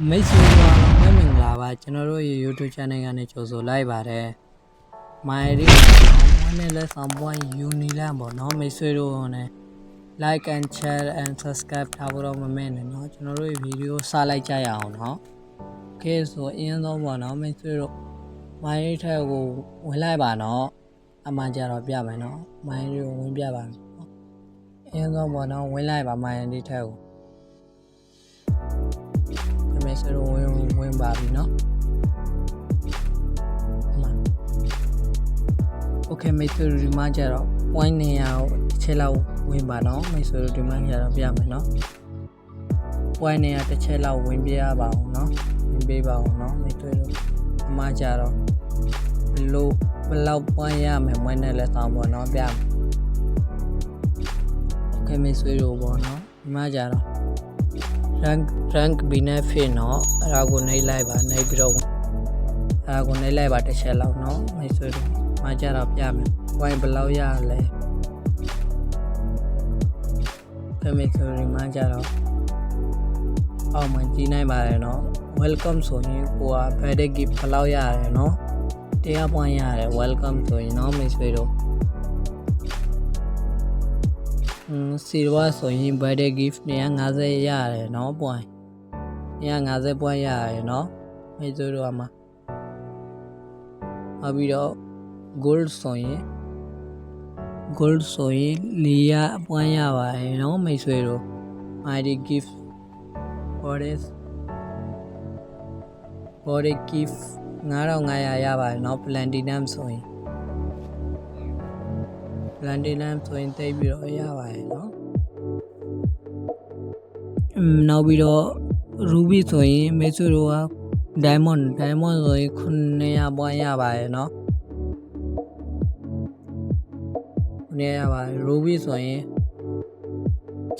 မိတ်ဆွေတို့အားလုံးပဲမင်္ဂလာပါကျွန်တော်တို့ရဲ့ YouTube channel ကနေကြိုဆိုလိုက်ပါတယ်။ My ID ကတော့1နဲ့လက်ဆောင်ပွားယူနီလန်ပေါ့နော်မိတ်ဆွေတို့နဲ့ like and share and subscribe ထားဖို့တော့မမေ့နဲ့နော်ကျွန်တော်တို့ရဲ့ဗီဒီယိုစလိုက်ကြရအောင်နော်။ Okay ဆိုအရင်ဆုံးပေါ့နော်မိတ်ဆွေတို့ My ID ထက်ကိုဝင်လိုက်ပါနော်။အမှန်ကြတော့ပြမယ်နော်။ My ID ကိုဝင်ပြပါမယ်နော်။အရင်ဆုံးပေါ့နော်ဝင်လိုက်ပါ My ID ထက်ကိုမိတ်ဆွေတို့ဝင်ပါပြီနော်โอเคမိတ်ဆွေတို့ဒီမှာကြတော့ point နေရာကိုတစ်ချက်လောက်ဝင်ပါနော်မိတ်ဆွေတို့ဒီမှာကြတော့ပြမယ်နော် point နေရာတစ်ချက်လောက်ဝင်ပြရပါအောင်နော်ဝင်ပေးပါအောင်နော်မိတ်ဆွေတို့ဒီမှာကြတော့ဘလောက် point ရမယ်မွေးနဲ့လက်ဆောင်ပေါ့နော်ပြမယ်โอเคမိတ်ဆွေတို့ပေါ့နော်ဒီမှာကြတော့rank benefit เนาะအဲ့ဒါကိုနှိပ်လိုက်ပါနှိပ်ပြီးတော့အဲ့ဒါကိုနှိပ်လိုက်ပါတစ်ချက်လောက်เนาะမိတ်ဆွေတို့မှာကြတော့ပြမယ် point ဘယ်လောက်ရလဲကမိတ်ဆွေတို့မှာကြတော့အောက်မှာကြည့်နိုင်ပါတယ်เนาะ welcome ဆိုရင်ကိုက birthday gift ဘယ်လောက်ရတယ်เนาะ100 point ရတယ် welcome ဆိုရင်เนาะမိတ်ဆွေတို့silver ဆိုရင် birthday gift 150ရတယ်เนาะ point 150 point ရတယ်เนาะမိတ်ဆွေတို့ကမှာနောက်ပြီးတော့ gold ဆိုရင်400 point ရပါတယ်เนาะမိတ်ဆွေတို့ ID gift body gift 9500ရပါတယ်เนาะ platinum ဆိုရင်တိတ်ပြီးတော့ရပါတယ်เนาะနောက်ပြီးတော့ ruby ဆိုရင်မိတ်ဆွေတို့က diamond ဆိုရင်900 point ရပါတယ်เนาะ900ရပါတယ် ruby ဆိုရင်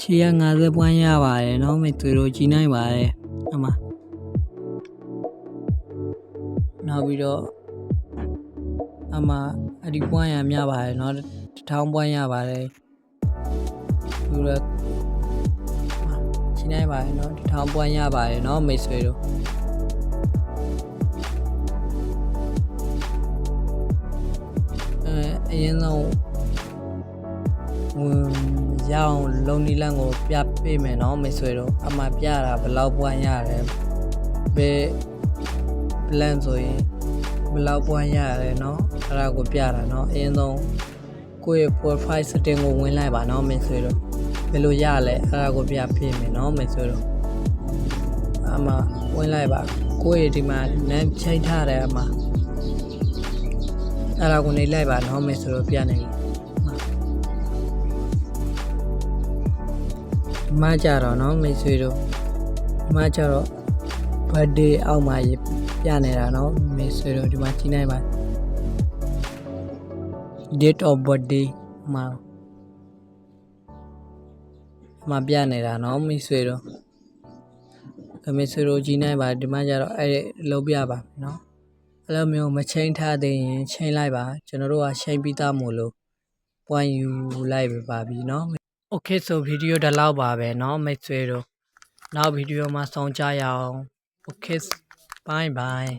650 point ရပါတယ်เนาะမိတ်ဆွေတို့ကြည့်နိုင်ပါတယ်အမှနောက်ပြီးတော့အမှအဲ့ဒီ point ရများပါတယ်เนาะ1000 point ရပါတယ်သူတို့ရှင်းနိုင်ပါတယ်เนาะ1000 point ရပါတယ်เนาะမိတ်ဆွေတို့အရင်ဆုံးရအောင်လုံနီလန့်ကိုပြပေးမယ်เนาะမိတ်ဆွေတို့အမှပြတာဘယ်လောက် point ရတယ်ဘယ် plan ဆိုရင်ဘယ်လောက် point ရတယ်เนาะအဲ့ဒါကိုပြတာเนาะအရင်ဆုံးကိုယ့်ရဲ့ profile setting ကိုဝင်လိုက်ပါเนาะမိတ်ဆွေတို့ဘယ်လိုရလဲအဲ့ဒါကိုပြပေးမယ်เนาะမိတ်ဆွေတို့အမှဝင်လိုက်ပါကိုယ့်ရဲ့ဒီမှာ name ချိန်ထားတယ်အမှအဲ့ဒါကိုနေလိုက်ပါเนาะမိတ်ဆွေတို့ပြနေပြီဒီမှာကြတော့เนาะမိတ်ဆွေတို့ဒီမှာကြတော့ birthday အောက်မှာပြနေတာเนาะမိတ်ဆွေတို့ဒီမှာကြည့်နိုင်ပါ date of birthday မှာပြနေတာเนาะမိတ်ဆွေတို့ကြည့်နိုင်ပါဒီမှာကြတော့အဲ့လုံးပြပါเนาะအဲ့လိုမျိုးမချိန်ထားသေးရင်ချိန်လိုက်ပါကျွန်တော်တို့ကချိန်ပြီးသားမို့လို့ point ယူလိုက်ပါပြီเนาะ Okay ဆိုဗီဒီယိုဒီလောက်ပါပဲเนาะမိတ်ဆွေတို့နောက်ဗီဒီယိုမှာဆောင်ကြရအောင် Okay bye bye